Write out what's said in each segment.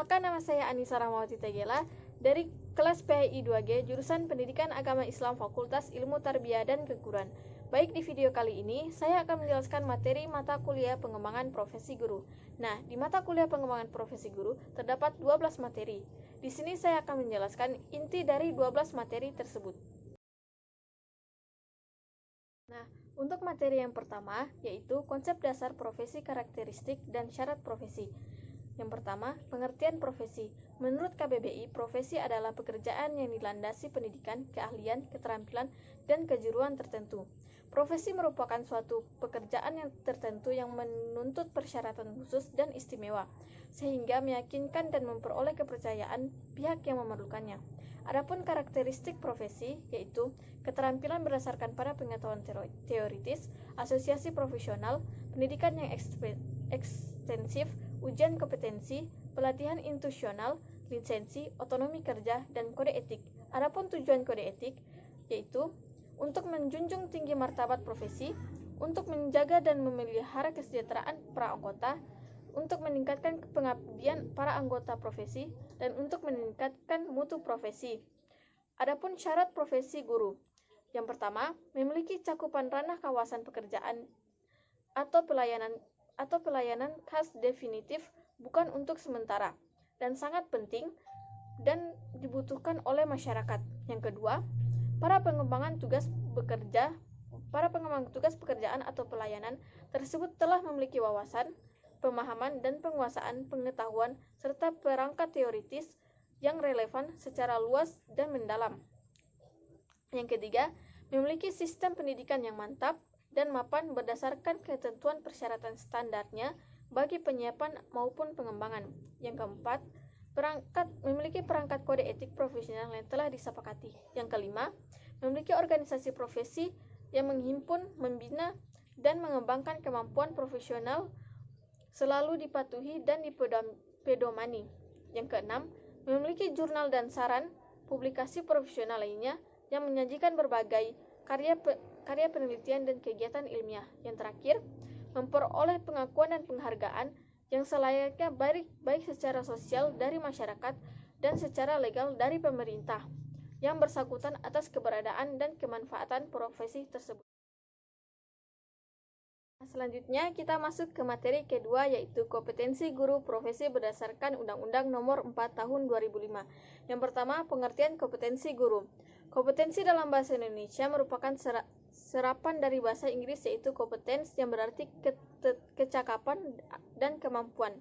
Perkenalkan, nama saya Anissa Rahmawati Tegela dari kelas PHI 2G jurusan Pendidikan Agama Islam Fakultas Ilmu Tarbiyah dan Keguruan. Baik, di video kali ini saya akan menjelaskan materi mata kuliah pengembangan profesi guru. Nah, di mata kuliah pengembangan profesi guru terdapat 12 materi. Di sini saya akan menjelaskan inti dari 12 materi tersebut. Nah, untuk materi yang pertama yaitu konsep dasar profesi, karakteristik dan syarat profesi. Yang pertama, pengertian profesi. Menurut KBBI, profesi adalah pekerjaan yang dilandasi pendidikan, keahlian, keterampilan, dan kejuruan tertentu. Profesi merupakan suatu pekerjaan yang tertentu yang menuntut persyaratan khusus dan istimewa, sehingga meyakinkan dan memperoleh kepercayaan pihak yang memerlukannya. Adapun karakteristik profesi, yaitu keterampilan berdasarkan pada pengetahuan teoritis, asosiasi profesional, pendidikan yang ekstensif, ujian kompetensi, pelatihan institusional, lisensi, otonomi kerja, dan kode etik. Adapun tujuan kode etik yaitu untuk menjunjung tinggi martabat profesi, untuk menjaga dan memelihara kesejahteraan para anggota, untuk meningkatkan pengabdian para anggota profesi, dan untuk meningkatkan mutu profesi. Adapun syarat profesi guru. Yang pertama, memiliki cakupan ranah kawasan pekerjaan atau pelayanan khas definitif, bukan untuk sementara, dan sangat penting dan dibutuhkan oleh masyarakat. Yang kedua, para pengembangan tugas pekerjaan atau pelayanan tersebut telah memiliki wawasan, pemahaman, dan penguasaan pengetahuan serta perangkat teoritis yang relevan secara luas dan mendalam. Yang ketiga, memiliki sistem pendidikan yang mantap dan mapan berdasarkan ketentuan persyaratan standarnya bagi penyiapan maupun pengembangan. Yang keempat, memiliki perangkat kode etik profesional yang telah disepakati. Yang kelima, memiliki organisasi profesi yang menghimpun, membina, dan mengembangkan kemampuan profesional selalu dipatuhi dan dipedomani. Yang keenam, memiliki jurnal dan saran publikasi profesional lainnya yang menyajikan berbagai karya penelitian dan kegiatan ilmiah. Yang terakhir, memperoleh pengakuan dan penghargaan yang selayaknya baik secara sosial dari masyarakat dan secara legal dari pemerintah yang bersangkutan atas keberadaan dan kemanfaatan profesi tersebut. Selanjutnya kita masuk ke materi kedua, yaitu kompetensi guru profesi berdasarkan Undang-Undang Nomor 4 Tahun 2005. Yang pertama, pengertian kompetensi guru. Kompetensi dalam bahasa Indonesia merupakan serapan dari bahasa Inggris, yaitu competence, yang berarti kecakapan dan kemampuan.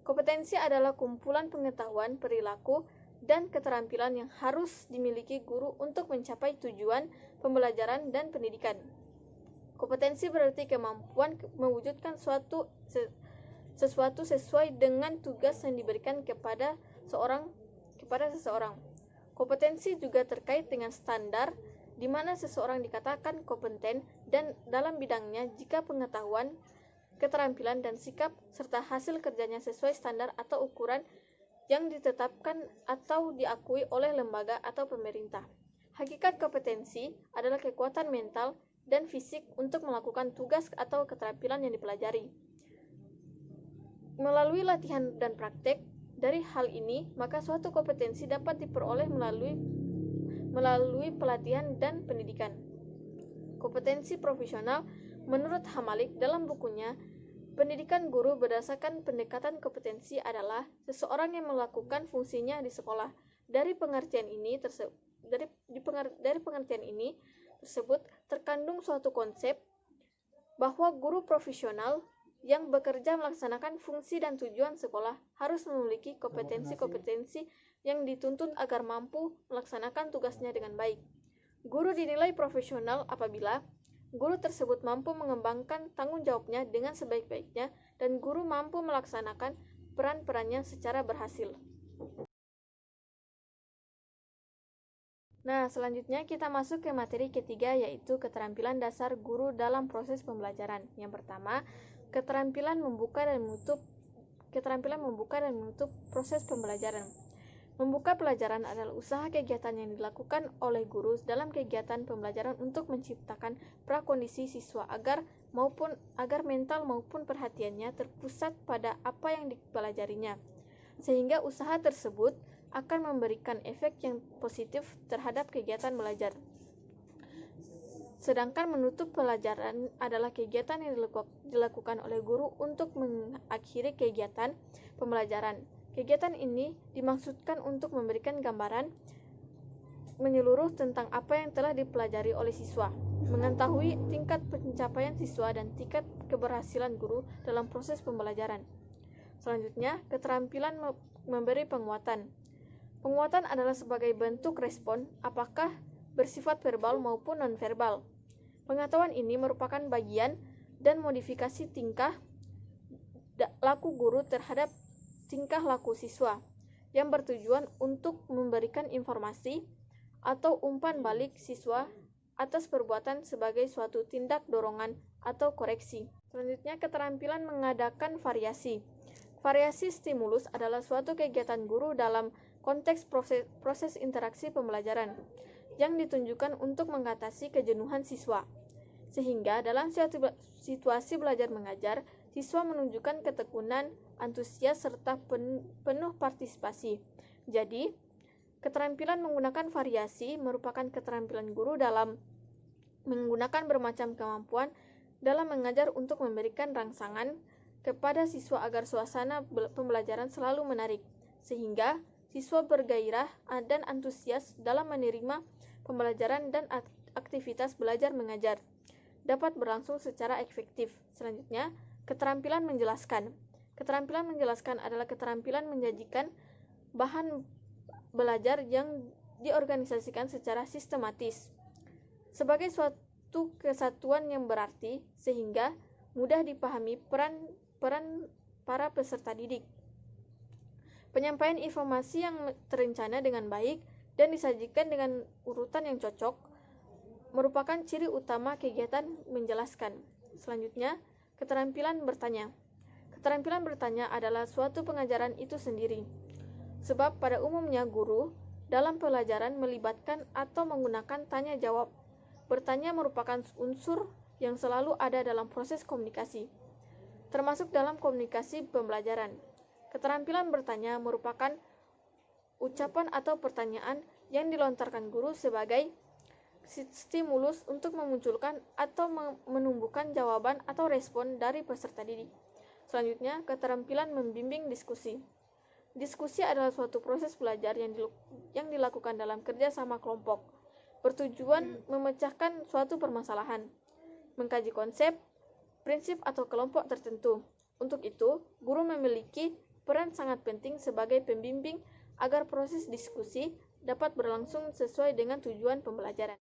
Kompetensi adalah kumpulan pengetahuan, perilaku, dan keterampilan yang harus dimiliki guru untuk mencapai tujuan pembelajaran dan pendidikan. Kompetensi berarti kemampuan mewujudkan sesuatu sesuai dengan tugas yang diberikan kepada seseorang. Kompetensi juga terkait dengan standar, di mana seseorang dikatakan kompeten dan dalam bidangnya jika pengetahuan, keterampilan, dan sikap serta hasil kerjanya sesuai standar atau ukuran yang ditetapkan atau diakui oleh lembaga atau pemerintah. Hakikat kompetensi adalah kekuatan mental dan fisik untuk melakukan tugas atau keterampilan yang dipelajari. Melalui latihan dan praktek dari hal ini, maka suatu kompetensi dapat diperoleh melalui pelatihan dan pendidikan. Kompetensi profesional menurut Hamalik dalam bukunya Pendidikan Guru berdasarkan pendekatan kompetensi adalah seseorang yang melakukan fungsinya di sekolah. Dari pengertian ini tersebut terkandung suatu konsep bahwa guru profesional yang bekerja melaksanakan fungsi dan tujuan sekolah harus memiliki kompetensi-kompetensi yang dituntut agar mampu melaksanakan tugasnya dengan baik. Guru dinilai profesional apabila guru tersebut mampu mengembangkan tanggung jawabnya dengan sebaik-baiknya dan guru mampu melaksanakan peran-perannya secara berhasil. Nah, selanjutnya kita masuk ke materi ketiga, yaitu keterampilan dasar guru dalam proses pembelajaran. Yang pertama, keterampilan membuka dan menutup proses pembelajaran. Membuka pelajaran adalah usaha kegiatan yang dilakukan oleh guru dalam kegiatan pembelajaran untuk menciptakan prakondisi siswa agar mental maupun perhatiannya terpusat pada apa yang dipelajarinya. sehingga usaha tersebut akan memberikan efek yang positif terhadap kegiatan belajar. Sedangkan menutup pelajaran adalah kegiatan yang dilakukan oleh guru untuk mengakhiri kegiatan pembelajaran. Kegiatan ini dimaksudkan untuk memberikan gambaran menyeluruh tentang apa yang telah dipelajari oleh siswa, mengetahui tingkat pencapaian siswa dan tingkat keberhasilan guru dalam proses pembelajaran. Selanjutnya, keterampilan memberi penguatan. Penguatan adalah sebagai bentuk respon, apakah bersifat verbal maupun nonverbal. Pengetahuan ini merupakan bagian dan modifikasi tingkah laku guru terhadap tingkah laku siswa yang bertujuan untuk memberikan informasi atau umpan balik siswa atas perbuatan sebagai suatu tindak dorongan atau koreksi. Selanjutnya, keterampilan mengadakan variasi. Variasi stimulus adalah suatu kegiatan guru dalam konteks proses interaksi pembelajaran yang ditunjukkan untuk mengatasi kejenuhan siswa. Sehingga dalam situasi belajar mengajar, siswa menunjukkan ketekunan, antusias, serta penuh partisipasi. Jadi, keterampilan menggunakan variasi merupakan keterampilan guru dalam menggunakan bermacam kemampuan dalam mengajar untuk memberikan rangsangan kepada siswa agar suasana pembelajaran selalu menarik, sehingga siswa bergairah dan antusias dalam menerima pembelajaran dan aktivitas belajar mengajar dapat berlangsung secara efektif. Selanjutnya, keterampilan menjelaskan. Keterampilan menjelaskan adalah keterampilan menyajikan bahan belajar yang diorganisasikan secara sistematis sebagai suatu kesatuan yang berarti sehingga mudah dipahami peran para peserta didik. Penyampaian informasi yang terencana dengan baik dan disajikan dengan urutan yang cocok merupakan ciri utama kegiatan menjelaskan. Selanjutnya, keterampilan bertanya. Keterampilan bertanya adalah suatu pengajaran itu sendiri. Sebab pada umumnya guru dalam pelajaran melibatkan atau menggunakan tanya jawab. Bertanya merupakan unsur yang selalu ada dalam proses komunikasi, termasuk dalam komunikasi pembelajaran. Keterampilan bertanya merupakan ucapan atau pertanyaan yang dilontarkan guru sebagai stimulus untuk memunculkan atau menumbuhkan jawaban atau respon dari peserta didik. Selanjutnya, keterampilan membimbing diskusi. Diskusi adalah suatu proses belajar yang dilakukan dalam kerja sama kelompok, bertujuan memecahkan suatu permasalahan, mengkaji konsep, prinsip atau kelompok tertentu. Untuk itu, guru memiliki peran sangat penting sebagai pembimbing agar proses diskusi dapat berlangsung sesuai dengan tujuan pembelajaran.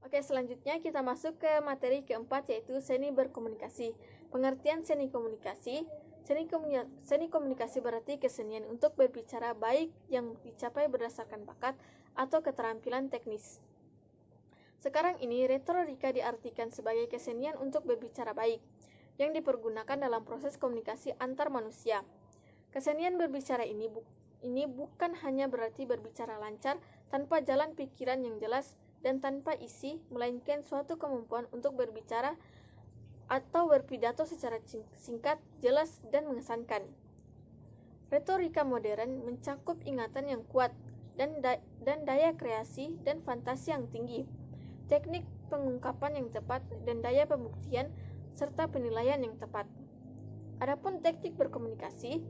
Oke, selanjutnya kita masuk ke materi keempat, yaitu seni berkomunikasi. Pengertian seni komunikasi. Seni komunikasi berarti kesenian untuk berbicara baik yang dicapai berdasarkan bakat atau keterampilan teknis. Sekarang ini, retorika diartikan sebagai kesenian untuk berbicara baik yang dipergunakan dalam proses komunikasi antar manusia. Kesenian berbicara ini bukan hanya berarti berbicara lancar tanpa jalan pikiran yang jelas dan tanpa isi, melainkan suatu kemampuan untuk berbicara atau berpidato secara singkat, jelas, dan mengesankan. Retorika modern mencakup ingatan yang kuat dan daya kreasi dan fantasi yang tinggi, teknik pengungkapan yang tepat, dan daya pembuktian serta penilaian yang tepat. Adapun teknik berkomunikasi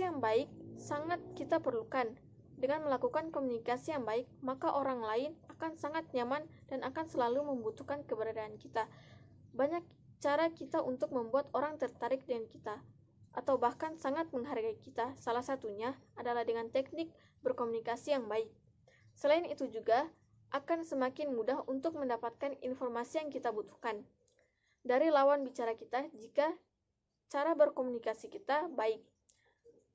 yang baik sangat kita perlukan. Dengan melakukan komunikasi yang baik, maka orang lain akan sangat nyaman dan akan selalu membutuhkan keberadaan kita. Banyak cara kita untuk membuat orang tertarik dengan kita, atau bahkan sangat menghargai kita. Salah satunya adalah dengan teknik berkomunikasi yang baik. Selain itu juga, akan semakin mudah untuk mendapatkan informasi yang kita butuhkan dari lawan bicara kita jika cara berkomunikasi kita baik.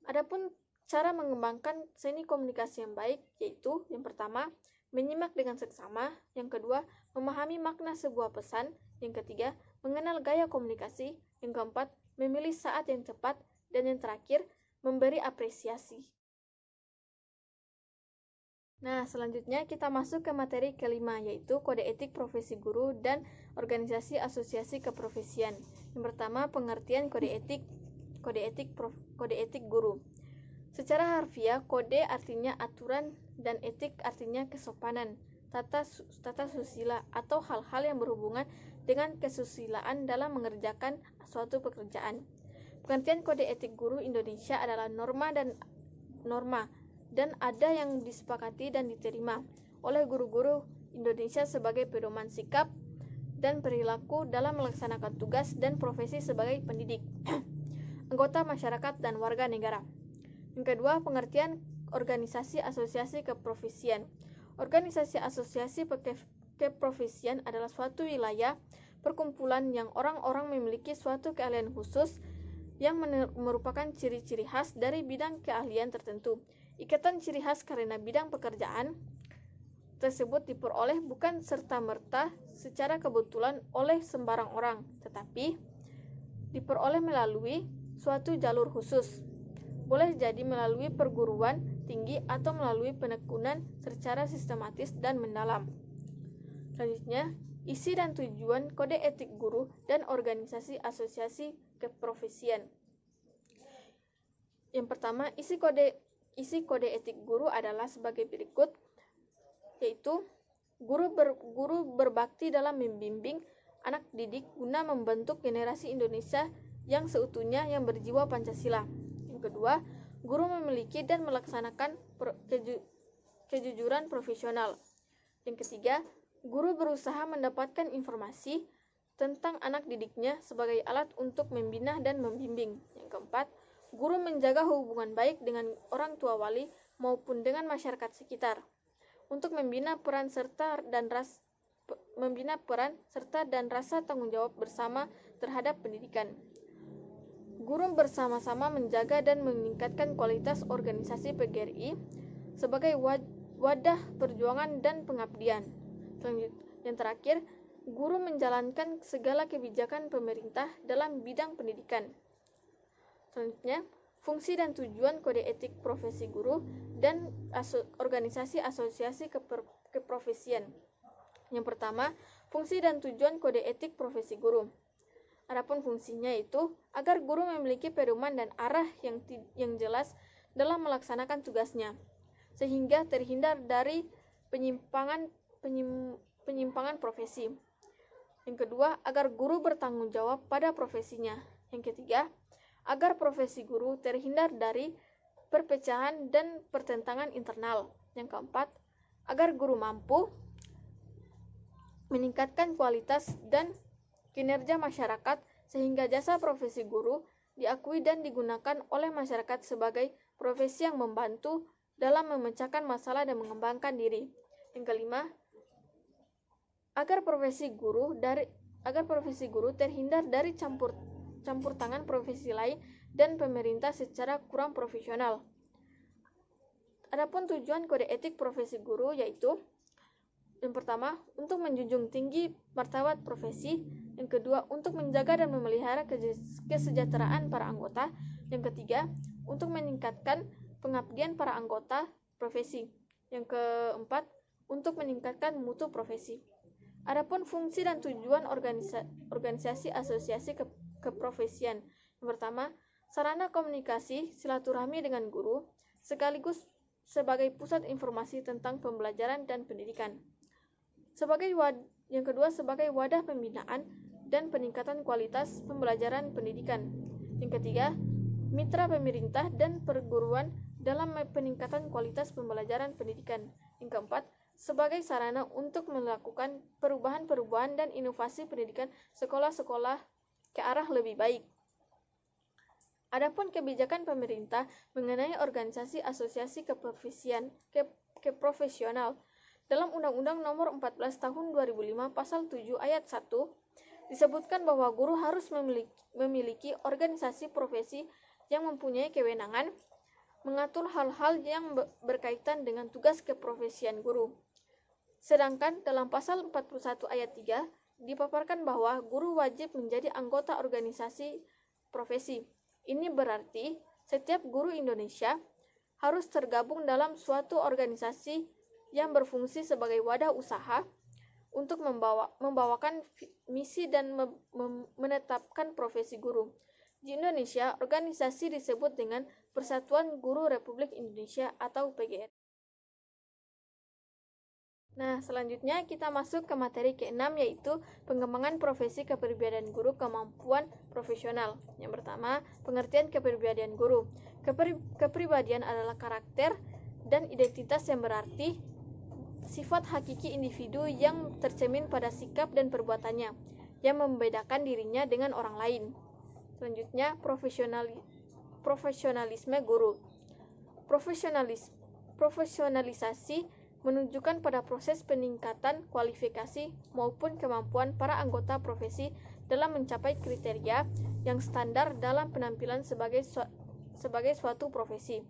Adapun cara mengembangkan seni komunikasi yang baik, yaitu yang pertama, menyimak dengan seksama, yang kedua, memahami makna sebuah pesan, yang ketiga, mengenal gaya komunikasi, yang keempat, memilih saat yang tepat, dan yang terakhir, memberi apresiasi. Nah, selanjutnya kita masuk ke materi kelima, yaitu kode etik profesi guru dan organisasi asosiasi keprofesian. Yang pertama, pengertian kode etik. kode etik guru. Secara harfiah, kode artinya aturan dan etik artinya kesopanan, tata susila atau hal-hal yang berhubungan dengan kesusilaan dalam mengerjakan suatu pekerjaan. Pengertian kode etik guru Indonesia adalah norma dan ada yang disepakati dan diterima oleh guru-guru Indonesia sebagai pedoman sikap dan perilaku dalam melaksanakan tugas dan profesi sebagai pendidik, anggota masyarakat dan warga negara. Yang kedua, pengertian organisasi asosiasi keprofesian. Organisasi asosiasi keprofesian adalah suatu wilayah perkumpulan yang orang-orang memiliki suatu keahlian khusus yang merupakan ciri-ciri khas dari bidang keahlian tertentu. Ikatan ciri khas karena bidang pekerjaan tersebut diperoleh bukan serta-merta secara kebetulan oleh sembarang orang, tetapi diperoleh melalui suatu jalur khusus. Boleh jadi melalui perguruan tinggi atau melalui penekunan secara sistematis dan mendalam. Selanjutnya, isi dan tujuan kode etik guru dan organisasi asosiasi keprofesian. Yang pertama, isi kode etik guru adalah sebagai berikut, yaitu guru berbakti dalam membimbing anak didik guna membentuk generasi Indonesia yang seutuhnya yang berjiwa Pancasila. Yang kedua, guru memiliki dan melaksanakan kejujuran profesional. Yang ketiga, guru berusaha mendapatkan informasi tentang anak didiknya sebagai alat untuk membina dan membimbing. Yang keempat, guru menjaga hubungan baik dengan orang tua wali maupun dengan masyarakat sekitar untuk membina peran serta dan rasa tanggung jawab bersama terhadap pendidikan. Guru bersama-sama menjaga dan meningkatkan kualitas organisasi PGRI sebagai wadah perjuangan dan pengabdian. Yang terakhir, guru menjalankan segala kebijakan pemerintah dalam bidang pendidikan. Selanjutnya, fungsi dan tujuan kode etik profesi guru dan organisasi asosiasi keprofesian. Yang pertama, fungsi dan tujuan kode etik profesi guru. Adapun fungsinya itu agar guru memiliki pedoman dan arah yang jelas dalam melaksanakan tugasnya, sehingga terhindar dari penyimpangan profesi. Yang kedua, agar guru bertanggung jawab pada profesinya. Yang ketiga, agar profesi guru terhindar dari perpecahan dan pertentangan internal. Yang keempat, agar guru mampu meningkatkan kualitas dan kinerja masyarakat sehingga jasa profesi guru diakui dan digunakan oleh masyarakat sebagai profesi yang membantu dalam memecahkan masalah dan mengembangkan diri. Yang kelima, agar profesi guru terhindar dari campur tangan profesi lain dan pemerintah secara kurang profesional. Adapun tujuan kode etik profesi guru yaitu yang pertama, untuk menjunjung tinggi martabat profesi. Yang kedua, untuk menjaga dan memelihara kesejahteraan para anggota. Yang ketiga, untuk meningkatkan pengabdian para anggota profesi. Yang keempat, untuk meningkatkan mutu profesi. Adapun fungsi dan tujuan organisasi asosiasi keprofesian. Yang pertama, sarana komunikasi silaturahmi dengan guru sekaligus sebagai pusat informasi tentang pembelajaran dan pendidikan. Yang kedua, sebagai wadah pembinaan dan peningkatan kualitas pembelajaran pendidikan. Yang ketiga, mitra pemerintah dan perguruan dalam peningkatan kualitas pembelajaran pendidikan. Yang keempat, sebagai sarana untuk melakukan perubahan-perubahan dan inovasi pendidikan sekolah-sekolah ke arah lebih baik. Adapun kebijakan pemerintah mengenai organisasi asosiasi keprofesional dalam Undang-Undang Nomor 14 Tahun 2005 Pasal 7 Ayat 1 disebutkan bahwa guru harus memiliki organisasi profesi yang mempunyai kewenangan mengatur hal-hal yang berkaitan dengan tugas keprofesian guru. Sedangkan dalam Pasal 41 Ayat 3 dipaparkan bahwa guru wajib menjadi anggota organisasi profesi. Ini berarti setiap guru Indonesia harus tergabung dalam suatu organisasi yang berfungsi sebagai wadah usaha untuk membawakan misi dan menetapkan profesi guru. Di Indonesia, organisasi disebut dengan Persatuan Guru Republik Indonesia atau PGRI. Nah, selanjutnya kita masuk ke materi ke-6, yaitu pengembangan profesi kepribadian guru kemampuan profesional. Yang pertama, pengertian kepribadian guru. Kepribadian adalah karakter dan identitas yang berarti sifat hakiki individu yang tercermin pada sikap dan perbuatannya, yang membedakan dirinya dengan orang lain. Selanjutnya, profesionalisme guru. Profesionalisasi menunjukkan pada proses peningkatan kualifikasi maupun kemampuan para anggota profesi dalam mencapai kriteria yang standar dalam penampilan sebagai suatu profesi.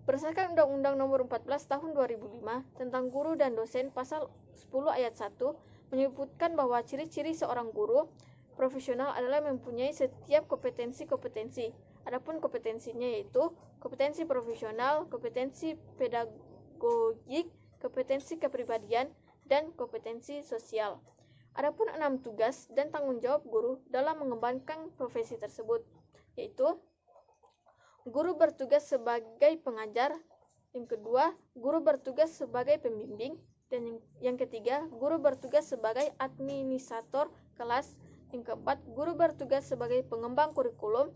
Berdasarkan Undang-Undang Nomor 14 Tahun 2005 tentang Guru dan Dosen, Pasal 10 Ayat 1 menyebutkan bahwa ciri-ciri seorang guru profesional adalah mempunyai setiap kompetensi-kompetensi. Adapun kompetensinya yaitu kompetensi profesional, kompetensi pedagogik, kompetensi kepribadian, dan kompetensi sosial. Adapun 6 tugas dan tanggung jawab guru dalam mengembangkan profesi tersebut, yaitu guru bertugas sebagai pengajar, yang kedua, guru bertugas sebagai pembimbing, dan yang ketiga, guru bertugas sebagai administrator kelas, yang keempat, guru bertugas sebagai pengembang kurikulum,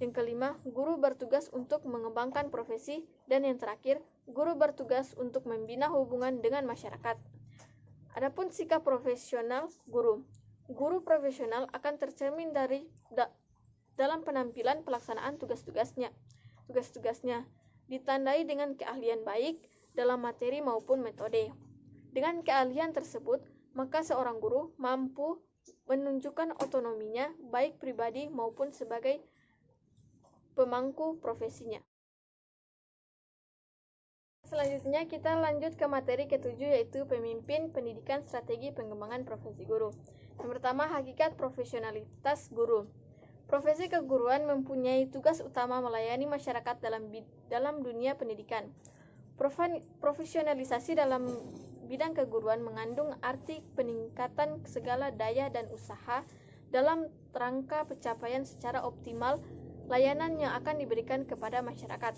yang kelima, guru bertugas untuk mengembangkan profesi, dan yang terakhir, guru bertugas untuk membina hubungan dengan masyarakat. Adapun sikap profesional guru. Guru profesional akan tercermin dalam penampilan pelaksanaan tugas-tugasnya, ditandai dengan keahlian baik dalam materi maupun metode. Dengan keahlian tersebut, maka seorang guru mampu menunjukkan otonominya baik pribadi maupun sebagai pemangku profesinya. Selanjutnya kita lanjut ke materi ke-7, yaitu pemimpin pendidikan strategi pengembangan profesi guru. Yang pertama, hakikat profesionalitas guru. Profesi keguruan mempunyai tugas utama melayani masyarakat dalam dunia pendidikan. Profesionalisasi dalam bidang keguruan mengandung arti peningkatan segala daya dan usaha dalam rangka pencapaian secara optimal layanan yang akan diberikan kepada masyarakat.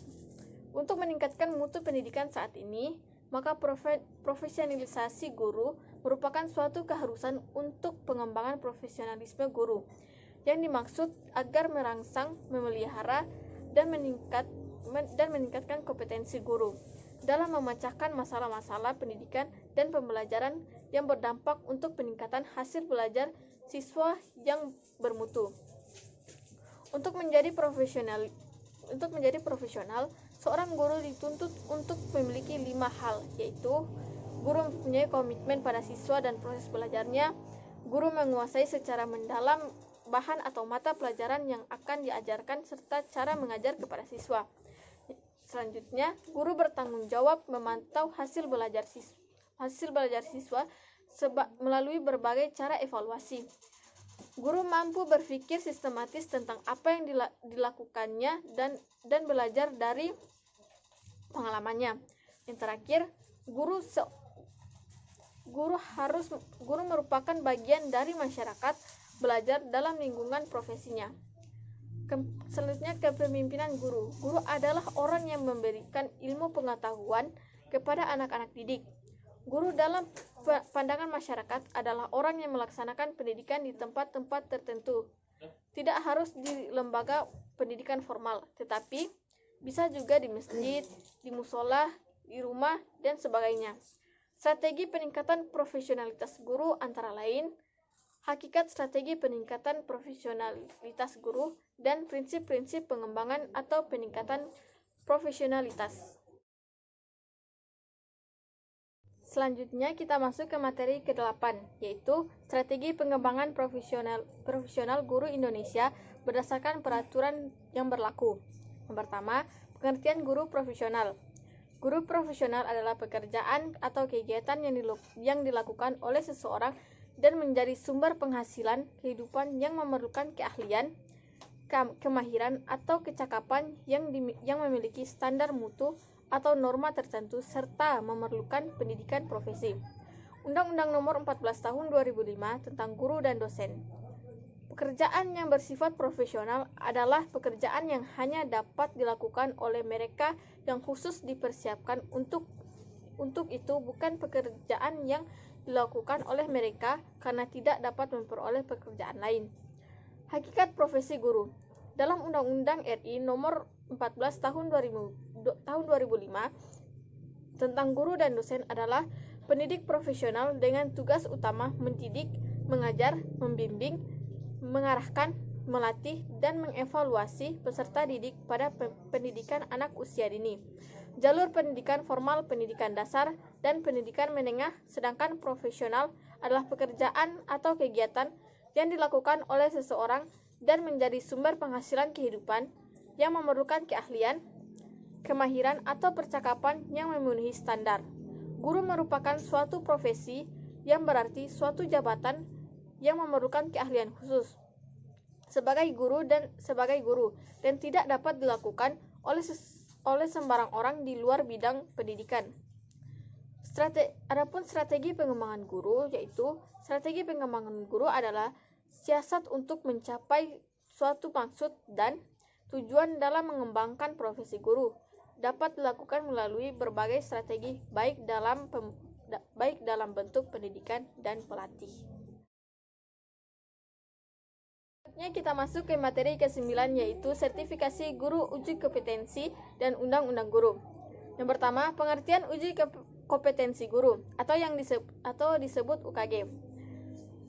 Untuk meningkatkan mutu pendidikan saat ini, maka profesionalisasi guru merupakan suatu keharusan untuk pengembangan profesionalisme guru, yang dimaksud agar merangsang, memelihara, dan meningkatkan kompetensi guru dalam memecahkan masalah-masalah pendidikan dan pembelajaran yang berdampak untuk peningkatan hasil belajar siswa yang bermutu. Untuk menjadi profesional, seorang guru dituntut untuk memiliki 5 hal, yaitu guru mempunyai komitmen pada siswa dan proses belajarnya, guru menguasai secara mendalam bahan atau mata pelajaran yang akan diajarkan serta cara mengajar kepada siswa. Selanjutnya, guru bertanggung jawab memantau hasil belajar siswa melalui berbagai cara evaluasi. Guru mampu berpikir sistematis tentang apa yang dilakukannya dan belajar dari pengalamannya. Yang terakhir, guru merupakan bagian dari masyarakat belajar dalam lingkungan profesinya. Selanjutnya, kepemimpinan guru. Guru adalah orang yang memberikan ilmu pengetahuan kepada anak-anak didik. Guru dalam pandangan masyarakat adalah orang yang melaksanakan pendidikan di tempat-tempat tertentu. Tidak harus di lembaga pendidikan formal, tetapi bisa juga di masjid, di musola, di rumah, dan sebagainya. Strategi peningkatan profesionalitas guru antara lain hakikat strategi peningkatan profesionalitas guru dan prinsip-prinsip pengembangan atau peningkatan profesionalitas. Selanjutnya kita masuk ke materi ke-8, yaitu strategi pengembangan profesional guru Indonesia berdasarkan peraturan yang berlaku. Yang pertama, pengertian guru profesional. Guru profesional adalah pekerjaan atau kegiatan yang dilakukan oleh seseorang dan menjadi sumber penghasilan kehidupan yang memerlukan keahlian, kemahiran atau kecakapan yang memiliki standar mutu atau norma tertentu serta memerlukan pendidikan profesi. Undang-Undang Nomor 14 Tahun 2005 tentang Guru dan Dosen. Pekerjaan yang bersifat profesional adalah pekerjaan yang hanya dapat dilakukan oleh mereka yang khusus dipersiapkan untuk itu, bukan pekerjaan yang dilakukan oleh mereka karena tidak dapat memperoleh pekerjaan lain. Hakikat profesi guru. Dalam Undang-Undang RI Nomor 14 tahun 2005 tentang guru dan dosen adalah pendidik profesional dengan tugas utama mendidik, mengajar, membimbing, mengarahkan, melatih, dan mengevaluasi peserta didik pada pendidikan anak usia dini. Jalur pendidikan formal, pendidikan dasar, dan pendidikan menengah, sedangkan profesional adalah pekerjaan atau kegiatan yang dilakukan oleh seseorang dan menjadi sumber penghasilan kehidupan yang memerlukan keahlian, kemahiran, atau percakapan yang memenuhi standar. Guru merupakan suatu profesi yang berarti suatu jabatan yang memerlukan keahlian khusus sebagai guru dan tidak dapat dilakukan oleh sembarang orang di luar bidang pendidikan. Adapun strategi pengembangan guru, yaitu strategi pengembangan guru adalah siasat untuk mencapai suatu maksud dan tujuan dalam mengembangkan profesi guru. Dapat dilakukan melalui berbagai strategi baik dalam bentuk pendidikan dan pelatih. Selanjutnya kita masuk ke materi ke-9, yaitu sertifikasi guru, uji kompetensi, dan undang-undang guru. Yang pertama, pengertian uji kompetensi guru atau disebut UKG.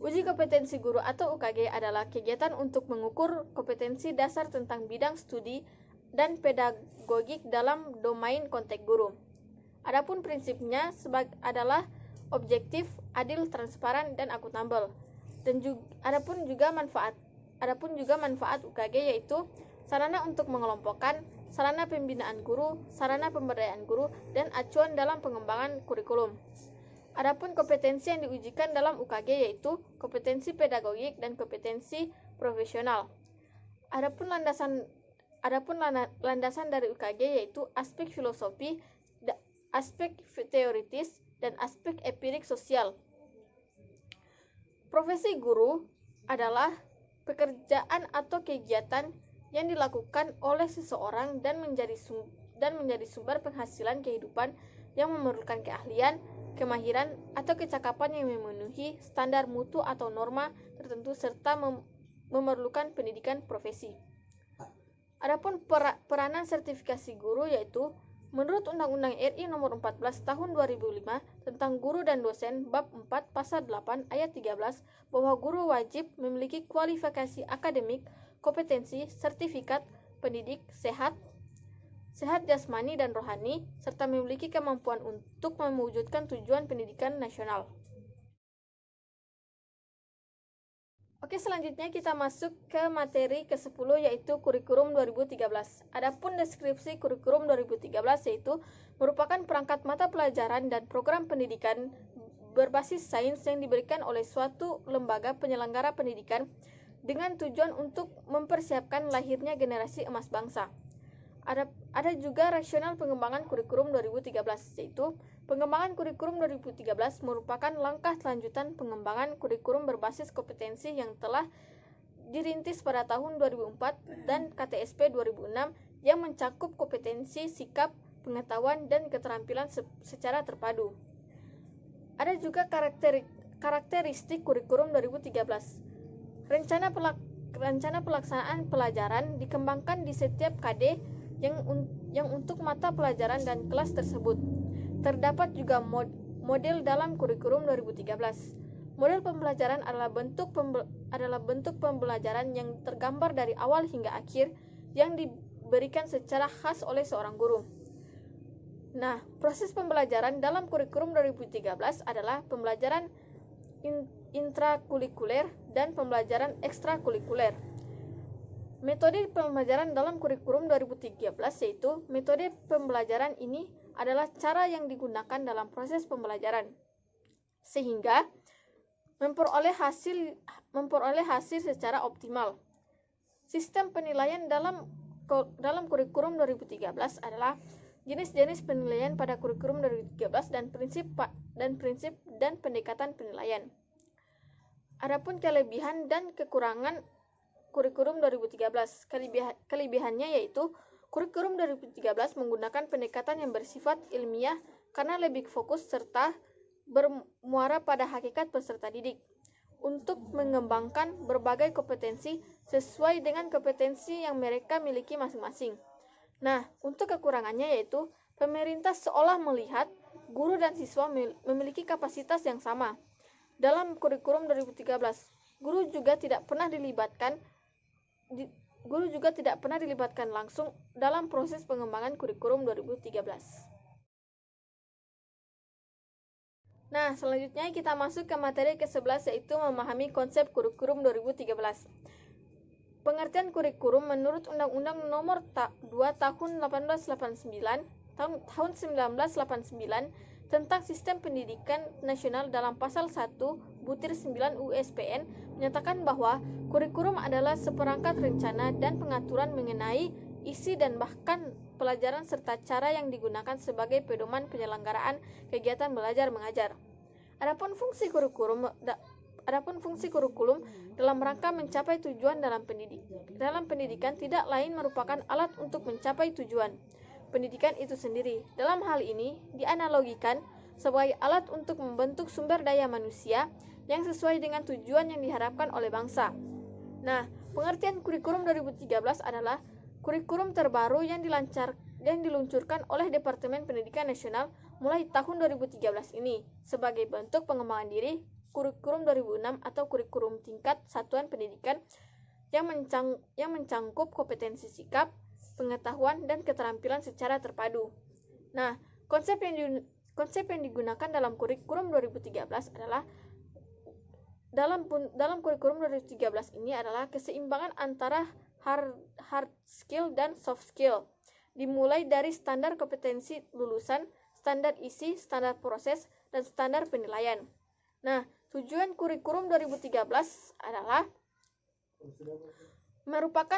Uji kompetensi guru atau UKG adalah kegiatan untuk mengukur kompetensi dasar tentang bidang studi dan pedagogik dalam domain konteks guru. Adapun prinsipnya adalah objektif, adil, transparan, dan akuntabel. Adapun juga manfaat UKG, yaitu sarana untuk mengelompokkan, sarana pembinaan guru, sarana pemberdayaan guru, dan acuan dalam pengembangan kurikulum. Adapun kompetensi yang diujikan dalam UKG yaitu kompetensi pedagogik dan kompetensi profesional. Adapun landasan dari UKG yaitu aspek filosofi, aspek teoritis, dan aspek empirik sosial. Profesi guru adalah pekerjaan atau kegiatan yang dilakukan oleh seseorang dan menjadi sumber penghasilan kehidupan yang memerlukan keahlian, kemahiran, atau kecakapan yang memenuhi standar mutu atau norma tertentu serta memerlukan pendidikan profesi. Adapun peranan sertifikasi guru yaitu menurut Undang-Undang RI Nomor 14 Tahun 2005 tentang guru dan dosen bab 4 pasal 8 ayat 13 bahwa guru wajib memiliki kualifikasi akademik, kompetensi, sertifikat, pendidik, sehat jasmani dan rohani, serta memiliki kemampuan untuk mewujudkan tujuan pendidikan nasional. Oke, selanjutnya kita masuk ke materi ke-10 yaitu kurikulum 2013. Adapun deskripsi kurikulum 2013 yaitu merupakan perangkat mata pelajaran dan program pendidikan berbasis sains yang diberikan oleh suatu lembaga penyelenggara pendidikan dengan tujuan untuk mempersiapkan lahirnya generasi emas bangsa. Ada juga rasional pengembangan kurikulum 2013, yaitu pengembangan kurikulum 2013 merupakan langkah lanjutan pengembangan kurikulum berbasis kompetensi yang telah dirintis pada tahun 2004 dan KTSP 2006 yang mencakup kompetensi, sikap, pengetahuan, dan keterampilan secara terpadu. Ada juga karakteristik kurikulum 2013. Rencana pelaksanaan pelajaran dikembangkan di setiap KD yang untuk mata pelajaran dan kelas tersebut. Terdapat juga model dalam kurikulum 2013. Model pembelajaran adalah bentuk pembelajaran yang tergambar dari awal hingga akhir yang diberikan secara khas oleh seorang guru. Nah, proses pembelajaran dalam kurikulum 2013 adalah pembelajaran intrakurikuler dan pembelajaran ekstrakurikuler. Metode pembelajaran dalam kurikulum 2013 yaitu metode pembelajaran ini adalah cara yang digunakan dalam proses pembelajaran sehingga memperoleh hasil secara optimal. Sistem penilaian dalam kurikulum 2013 adalah jenis-jenis penilaian pada kurikulum 2013 dan prinsip dan pendekatan penilaian. Adapun kelebihan dan kekurangan kurikulum 2013. Kelebihannya yaitu kurikulum 2013 menggunakan pendekatan yang bersifat ilmiah karena lebih fokus serta bermuara pada hakikat peserta didik untuk mengembangkan berbagai kompetensi sesuai dengan kompetensi yang mereka miliki masing-masing. Nah, untuk kekurangannya yaitu pemerintah seolah melihat guru dan siswa memiliki kapasitas yang sama. Dalam kurikulum 2013, guru juga tidak pernah dilibatkan langsung dalam proses pengembangan kurikulum 2013. Nah, selanjutnya kita masuk ke materi ke-11 yaitu memahami konsep kurikulum 2013. Pengertian kurikulum menurut Undang-Undang Nomor 2 Tahun 1989 tentang Sistem Pendidikan Nasional dalam Pasal 1-9 USPN menyatakan bahwa kurikulum adalah seperangkat rencana dan pengaturan mengenai isi dan bahkan pelajaran serta cara yang digunakan sebagai pedoman penyelenggaraan kegiatan belajar mengajar. Adapun fungsi kurikulum dalam rangka mencapai tujuan dalam pendidikan tidak lain merupakan alat untuk mencapai tujuan pendidikan itu sendiri. Dalam hal ini dianalogikan sebagai alat untuk membentuk sumber daya manusia yang sesuai dengan tujuan yang diharapkan oleh bangsa. Nah, pengertian kurikulum 2013 adalah kurikulum terbaru yang diluncurkan oleh Departemen Pendidikan Nasional mulai tahun 2013 ini sebagai bentuk pengembangan diri kurikulum 2006 atau kurikulum tingkat satuan pendidikan yang mencangkup kompetensi sikap, pengetahuan, dan keterampilan secara terpadu. Nah, konsep yang digunakan dalam kurikulum 2013 adalah dalam kurikulum 2013 ini adalah keseimbangan antara hard skill dan soft skill, dimulai dari standar kompetensi lulusan, standar isi, standar proses, dan standar penilaian. Nah, tujuan kurikulum 2013 adalah merupakan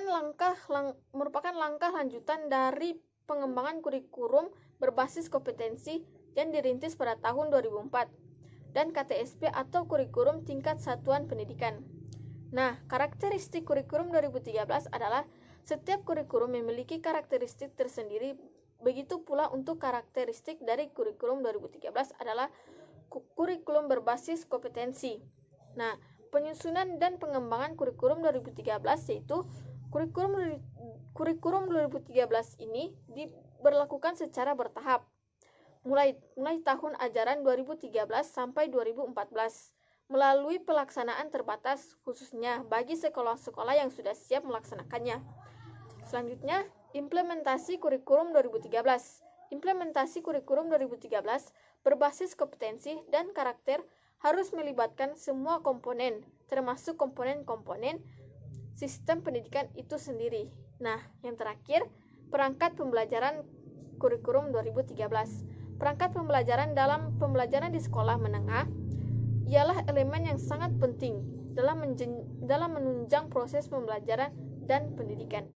langkah lanjutan dari pengembangan kurikulum berbasis kompetensi yang dirintis pada tahun 2004 dan KTSP atau kurikulum tingkat satuan pendidikan. Nah, karakteristik kurikulum 2013 adalah setiap kurikulum memiliki karakteristik tersendiri, begitu pula untuk karakteristik dari kurikulum 2013 adalah kurikulum berbasis kompetensi. Nah, penyusunan dan pengembangan kurikulum 2013 yaitu kurikulum 2013 ini diberlakukan secara bertahap mulai tahun ajaran 2013 sampai 2014 melalui pelaksanaan terbatas khususnya bagi sekolah-sekolah yang sudah siap melaksanakannya. Selanjutnya, implementasi kurikulum 2013. Implementasi kurikulum 2013 berbasis kompetensi dan karakter harus melibatkan semua komponen, termasuk komponen-komponen sistem pendidikan itu sendiri. Nah, yang terakhir, perangkat pembelajaran kurikulum 2013. Perangkat pembelajaran dalam pembelajaran di sekolah menengah ialah elemen yang sangat penting dalam menunjang proses pembelajaran dan pendidikan.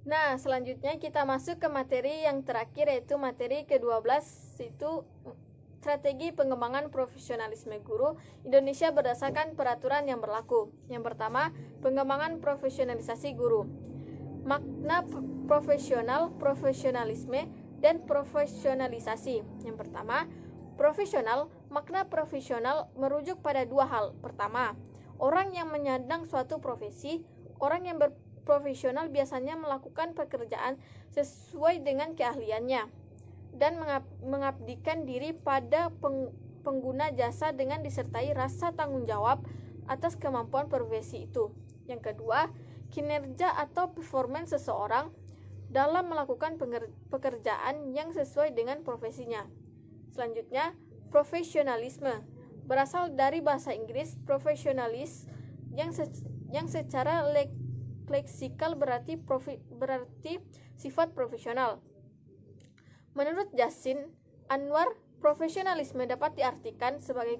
Nah, selanjutnya kita masuk ke materi yang terakhir yaitu materi ke-12 yaitu strategi pengembangan profesionalisme guru Indonesia berdasarkan peraturan yang berlaku. Yang pertama, pengembangan profesionalisasi guru. Makna profesional, profesionalisme, dan profesionalisasi. Yang pertama, profesional. Makna profesional merujuk pada dua hal. Pertama, orang yang menyandang suatu profesi. Orang yang berprofesional biasanya melakukan pekerjaan sesuai dengan keahliannya dan mengabdikan diri pada pengguna jasa dengan disertai rasa tanggung jawab atas kemampuan profesi itu. Yang kedua, kinerja atau performance seseorang dalam melakukan pekerjaan yang sesuai dengan profesinya. Selanjutnya, profesionalisme berasal dari bahasa Inggris professionalis yang secara leksikal berarti sifat profesional. Menurut Jasin Anwar, profesionalisme dapat diartikan sebagai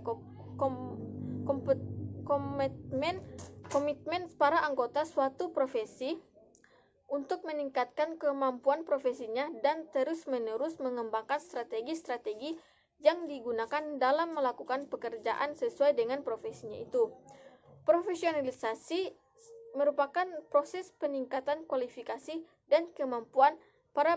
komitmen para anggota suatu profesi untuk meningkatkan kemampuan profesinya dan terus-menerus mengembangkan strategi-strategi yang digunakan dalam melakukan pekerjaan sesuai dengan profesinya itu. Profesionalisasi merupakan proses peningkatan kualifikasi dan kemampuan para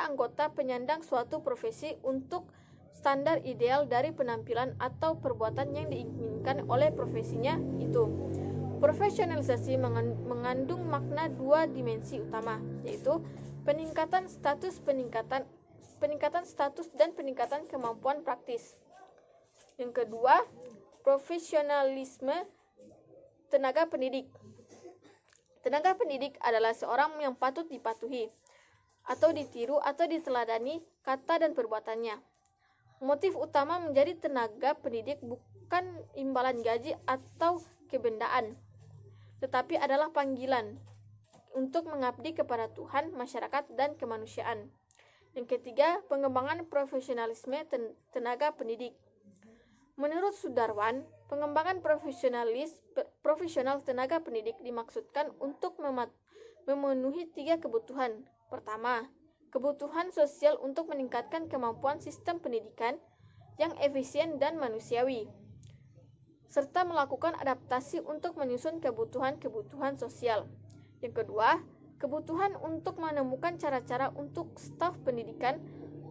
anggota penyandang suatu profesi untuk standar ideal dari penampilan atau perbuatan yang diinginkan oleh profesinya itu. Profesionalisasi mengandung makna dua dimensi utama, yaitu peningkatan status dan peningkatan kemampuan praktis. Yang kedua, profesionalisme tenaga pendidik. Tenaga pendidik adalah seorang yang patut dipatuhi atau ditiru atau diteladani kata dan perbuatannya. Motif utama menjadi tenaga pendidik bukan imbalan gaji atau kebendaan, tetapi adalah panggilan untuk mengabdi kepada Tuhan, masyarakat, dan kemanusiaan. Yang ketiga, pengembangan profesionalisme tenaga pendidik. Menurut Sudarwan, pengembangan profesional tenaga pendidik dimaksudkan untuk memenuhi 3 kebutuhan. Pertama, kebutuhan sosial untuk meningkatkan kemampuan sistem pendidikan yang efisien dan manusiawi, serta melakukan adaptasi untuk menyusun kebutuhan-kebutuhan sosial. Yang kedua, kebutuhan untuk menemukan cara-cara untuk staf pendidikan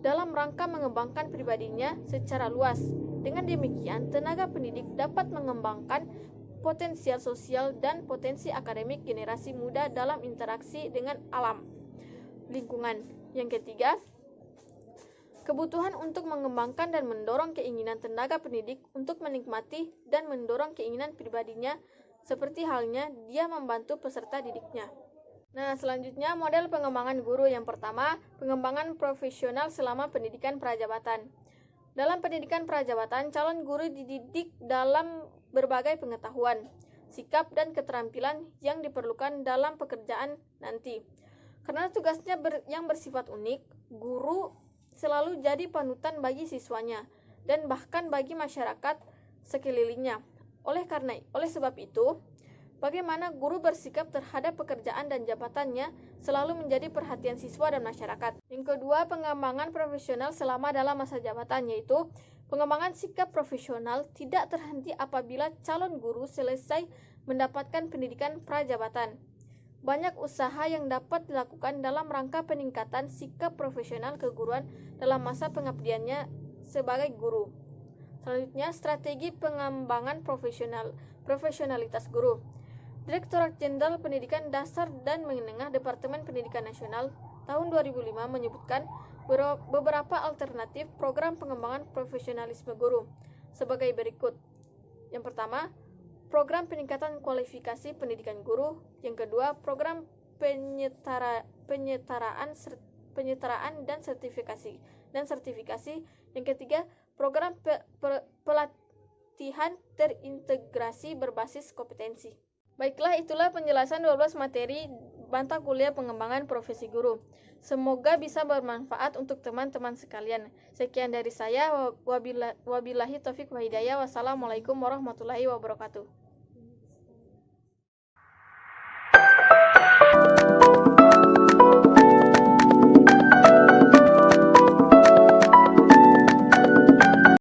dalam rangka mengembangkan pribadinya secara luas. Dengan demikian, tenaga pendidik dapat mengembangkan potensial sosial dan potensi akademik generasi muda dalam interaksi dengan alam, lingkungan. Yang ketiga, kebutuhan untuk mengembangkan dan mendorong keinginan tenaga pendidik untuk menikmati dan mendorong keinginan pribadinya, seperti halnya dia membantu peserta didiknya. Nah, selanjutnya model pengembangan guru. Yang pertama, pengembangan profesional selama pendidikan prajabatan. Dalam pendidikan prajabatan, calon guru dididik dalam berbagai pengetahuan, sikap, dan keterampilan yang diperlukan dalam pekerjaan nanti. Karena tugasnya yang bersifat unik, guru selalu jadi panutan bagi siswanya dan bahkan bagi masyarakat sekelilingnya. Oleh sebab itu, bagaimana guru bersikap terhadap pekerjaan dan jabatannya selalu menjadi perhatian siswa dan masyarakat. Yang kedua, pengembangan profesional selama dalam masa jabatan, yaitu pengembangan sikap profesional tidak terhenti apabila calon guru selesai mendapatkan pendidikan prajabatan. Banyak usaha yang dapat dilakukan dalam rangka peningkatan sikap profesional keguruan dalam masa pengabdiannya sebagai guru. Selanjutnya, strategi pengembangan profesionalitas guru. Direktorat Jenderal Pendidikan Dasar dan Menengah Departemen Pendidikan Nasional tahun 2005 menyebutkan beberapa alternatif program pengembangan profesionalisme guru sebagai berikut. Yang pertama, program peningkatan kualifikasi pendidikan guru. Yang kedua, program penyetaraan dan sertifikasi. Yang ketiga, program pelatihan terintegrasi berbasis kompetensi. Baiklah, itulah penjelasan 12 materi mata kuliah pengembangan profesi guru. Semoga bisa bermanfaat untuk teman-teman sekalian. Sekian dari saya. Wabillahi taufik wa hidayah. Wassalamualaikum warahmatullahi wabarakatuh.